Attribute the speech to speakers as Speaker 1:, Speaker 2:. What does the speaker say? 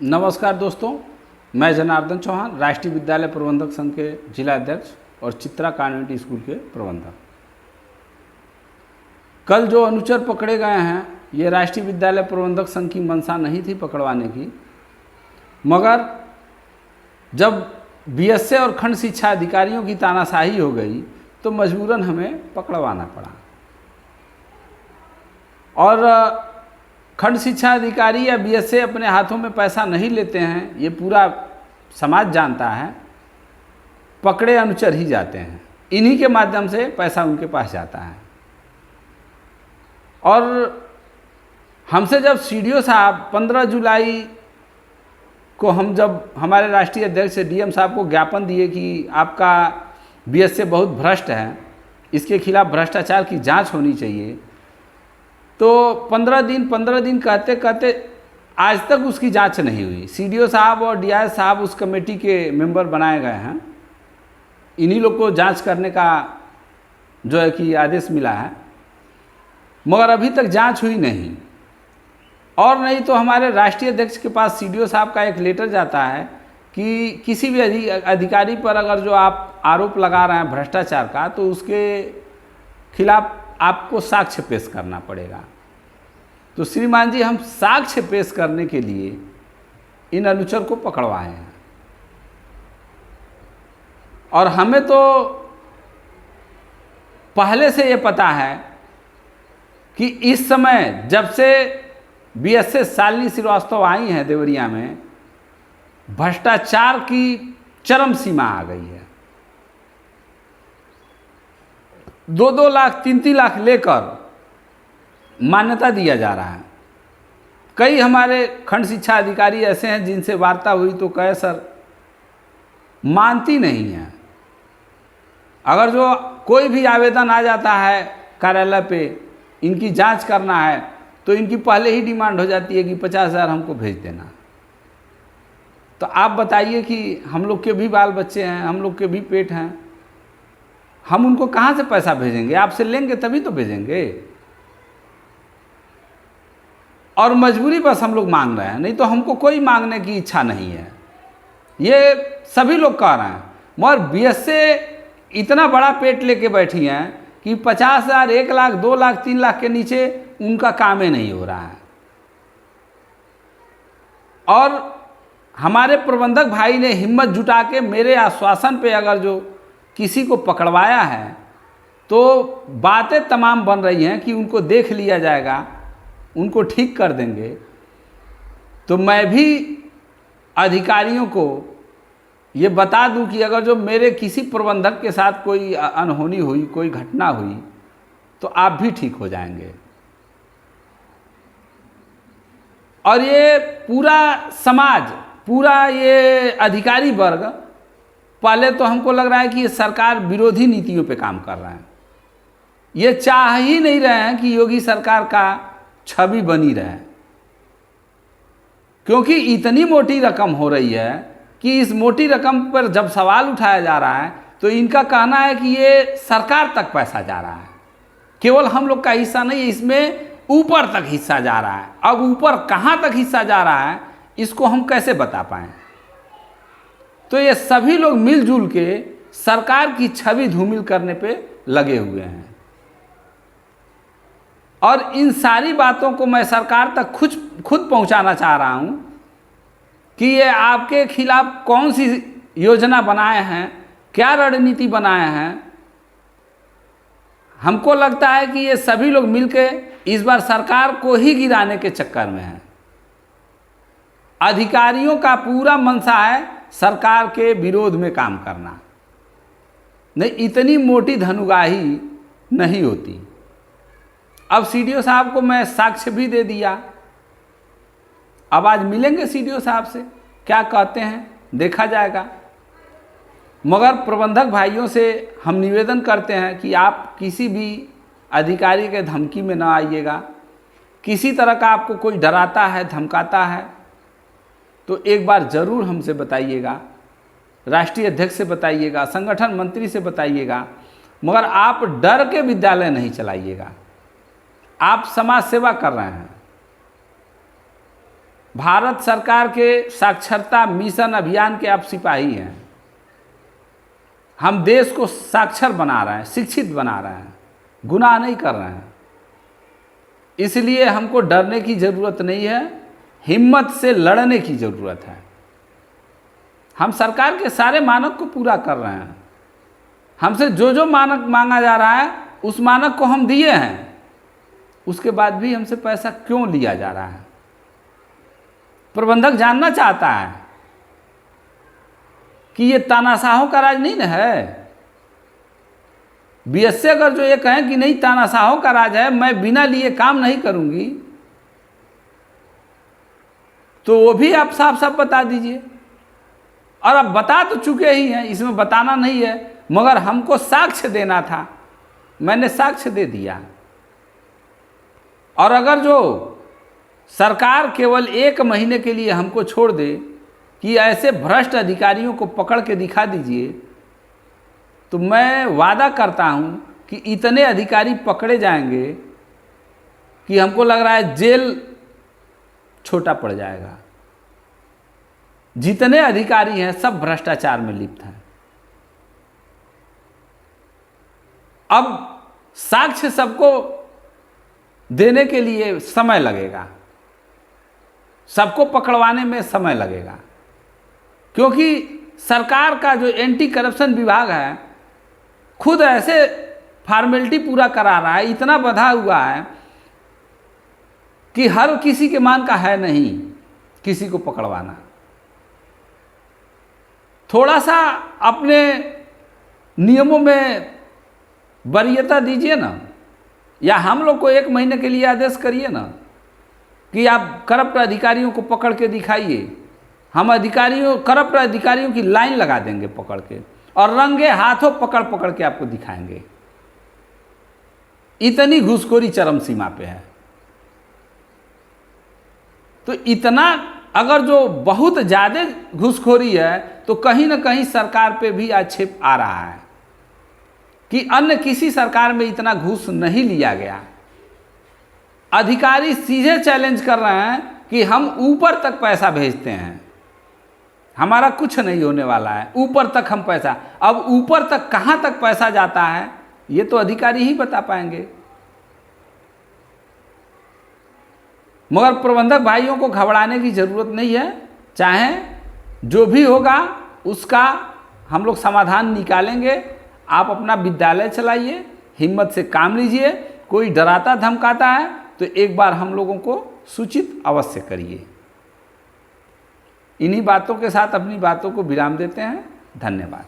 Speaker 1: नमस्कार दोस्तों, मैं जनार्दन चौहान, राष्ट्रीय विद्यालय प्रबंधक संघ के जिला अध्यक्ष और चित्रा कॉन्वेंट स्कूल के प्रबंधक। कल जो अनुचर पकड़े गए हैं, ये राष्ट्रीय विद्यालय प्रबंधक संघ की मंशा नहीं थी पकड़वाने की, मगर जब बीएसए और खंड शिक्षा अधिकारियों की तानाशाही हो गई तो मजबूरन हमें पकड़वाना पड़ा। और खंड शिक्षा अधिकारी या बीएसए अपने हाथों में पैसा नहीं लेते हैं, ये पूरा समाज जानता है। पकड़े अनुचर ही जाते हैं, इन्हीं के माध्यम से पैसा उनके पास जाता है। और हमसे जब सीडीओ साहब 15 जुलाई को हम जब हमारे राष्ट्रीय अध्यक्ष डीएम साहब को ज्ञापन दिए कि आपका बीएसए बहुत भ्रष्ट है, इसके खिलाफ भ्रष्टाचार की जांच होनी चाहिए, तो 15 दिन कहते कहते आज तक उसकी जांच नहीं हुई। सीडीओ साहब और डीआई साहब उस कमेटी के मेंबर बनाए गए हैं, इन्हीं लोग को जांच करने का जो है कि आदेश मिला है, मगर अभी तक जांच हुई नहीं। और नहीं तो हमारे राष्ट्रीय अध्यक्ष के पास सीडीओ साहब का एक लेटर जाता है कि किसी भी अधिकारी पर अगर जो आप आरोप लगा रहे हैं भ्रष्टाचार का, तो उसके खिलाफ आपको साक्ष्य पेश करना पड़ेगा। तो श्रीमान जी, हम साक्ष्य पेश करने के लिए इन अनुचर को पकड़वाए हैं। और हमें तो पहले से ये पता है कि इस समय जब से बीएसए शालिनी श्रीवास्तव आई हैं देवरिया में, भ्रष्टाचार की चरम सीमा आ गई है। 2-2 लाख 3-3 लाख लेकर मान्यता दिया जा रहा है। कई हमारे खंड शिक्षा अधिकारी ऐसे हैं जिनसे वार्ता हुई तो कहे सर मानती नहीं है। अगर जो कोई भी आवेदन आ जाता है कार्यालय पे इनकी जांच करना है, तो इनकी पहले ही डिमांड हो जाती है कि 50,000 हमको भेज देना। तो आप बताइए कि हम लोग के भी बाल बच्चे हैं, हम लोग के भी पेट हैं, हम उनको कहाँ से पैसा भेजेंगे? आपसे लेंगे तभी तो भेजेंगे। और मजबूरी बस हम लोग मांग रहे हैं, नहीं तो हमको कोई मांगने की इच्छा नहीं है, ये सभी लोग कह रहे हैं। मगर बीएसए इतना बड़ा पेट लेके बैठी हैं कि 50,000, 1 लाख, 2 लाख, 3 लाख के नीचे उनका काम ही नहीं हो रहा है। और हमारे प्रबंधक भाई ने हिम्मत जुटा के मेरे आश्वासन पे अगर जो किसी को पकड़वाया है, तो बातें तमाम बन रही हैं कि उनको देख लिया जाएगा, उनको ठीक कर देंगे। तो मैं भी अधिकारियों को ये बता दूं कि अगर जो मेरे किसी प्रबंधक के साथ कोई अनहोनी हुई, कोई घटना हुई, तो आप भी ठीक हो जाएंगे। और ये पूरा समाज, पूरा ये अधिकारी वर्ग, पहले तो हमको लग रहा है कि ये सरकार विरोधी नीतियों पे काम कर रहे हैं। ये चाह ही नहीं रहे हैं कि योगी सरकार का छवि बनी रहे, क्योंकि इतनी मोटी रकम हो रही है कि इस मोटी रकम पर जब सवाल उठाया जा रहा है तो इनका कहना है कि ये सरकार तक पैसा जा रहा है, केवल हम लोग का हिस्सा नहीं है, इसमें ऊपर तक हिस्सा जा रहा है। अब ऊपर कहाँ तक हिस्सा जा रहा है इसको हम कैसे बता पाएं? तो ये सभी लोग मिलजुल के सरकार की छवि धूमिल करने पे लगे हुए हैं। और इन सारी बातों को मैं सरकार तक खुद पहुंचाना चाह रहा हूं कि ये आपके खिलाफ कौन सी योजना बनाए हैं, क्या रणनीति बनाए हैं। हमको लगता है कि ये सभी लोग मिलके इस बार सरकार को ही गिराने के चक्कर में हैं। अधिकारियों का पूरा मंशा है सरकार के विरोध में काम करना। नहीं, इतनी मोटी धनुगाही नहीं होती। अब सीडीओ साहब को मैं साक्ष्य भी दे दिया, अब आज मिलेंगे सीडीओ साहब से, क्या कहते हैं देखा जाएगा। मगर प्रबंधक भाइयों से हम निवेदन करते हैं कि आप किसी भी अधिकारी के धमकी में ना आइएगा। किसी तरह का आपको कोई डराता है, धमकाता है, तो एक बार ज़रूर हमसे बताइएगा, राष्ट्रीय अध्यक्ष से बताइएगा, संगठन मंत्री से बताइएगा, मगर आप डर के विद्यालय नहीं चलाइएगा। आप समाज सेवा कर रहे हैं, भारत सरकार के साक्षरता मिशन अभियान के आप सिपाही हैं। हम देश को साक्षर बना रहे हैं, शिक्षित बना रहे हैं, गुनाह नहीं कर रहे हैं। इसलिए हमको डरने की ज़रूरत नहीं है, हिम्मत से लड़ने की ज़रूरत है। हम सरकार के सारे मानक को पूरा कर रहे हैं। हमसे जो जो मानक मांगा जा रहा है उस मानक को हम दिए हैं, उसके बाद भी हमसे पैसा क्यों लिया जा रहा है? प्रबंधक जानना चाहता है कि ये तानाशाहों का राज नहीं ना है। बीएससी अगर जो ये कहें कि नहीं तानाशाहों का राज है, मैं बिना लिए काम नहीं करूंगी, तो वो भी आप साफ साफ बता दीजिए। और अब बता तो चुके ही हैं, इसमें बताना नहीं है, मगर हमको साक्ष्य देना था, मैंने साक्ष्य दे दिया। और अगर जो सरकार केवल 1 महीने के लिए हमको छोड़ दे कि ऐसे भ्रष्ट अधिकारियों को पकड़ के दिखा दीजिए, तो मैं वादा करता हूं कि इतने अधिकारी पकड़े जाएंगे कि हमको लग रहा है जेल छोटा पड़ जाएगा। जितने अधिकारी हैं सब भ्रष्टाचार में लिप्त हैं। अब साक्ष्य सबको देने के लिए समय लगेगा, सबको पकड़वाने में समय लगेगा, क्योंकि सरकार का जो एंटी करप्शन विभाग है खुद ऐसे फॉर्मेलिटी पूरा करा रहा है, इतना बंधा हुआ है कि हर किसी के मान का है नहीं किसी को पकड़वाना। थोड़ा सा अपने नियमों में वरीयता दीजिए ना, या हम लोग को 1 महीने के लिए आदेश करिए ना कि आप करप्ट अधिकारियों को पकड़ के दिखाइए। हम करप्ट अधिकारियों की लाइन लगा देंगे पकड़ के, और रंगे हाथों पकड़ पकड़ के आपको दिखाएंगे। इतनी घूसखोरी चरम सीमा पे है। तो इतना अगर जो बहुत ज़्यादा घूसखोरी है तो कहीं ना कहीं सरकार पे भी आक्षेप आ रहा है कि अन्य किसी सरकार में इतना घूस नहीं लिया गया। अधिकारी सीधे चैलेंज कर रहे हैं कि हम ऊपर तक पैसा भेजते हैं, हमारा कुछ नहीं होने वाला है, ऊपर तक हम पैसा। अब ऊपर तक कहाँ तक पैसा जाता है ये तो अधिकारी ही बता पाएंगे। मगर प्रबंधक भाइयों को घबराने की ज़रूरत नहीं है, चाहे जो भी होगा उसका हम लोग समाधान निकालेंगे। आप अपना विद्यालय चलाइए, हिम्मत से काम लीजिए। कोई डराता धमकाता है तो एक बार हम लोगों को सूचित अवश्य करिए। इन्हीं बातों के साथ अपनी बातों को विराम देते हैं। धन्यवाद।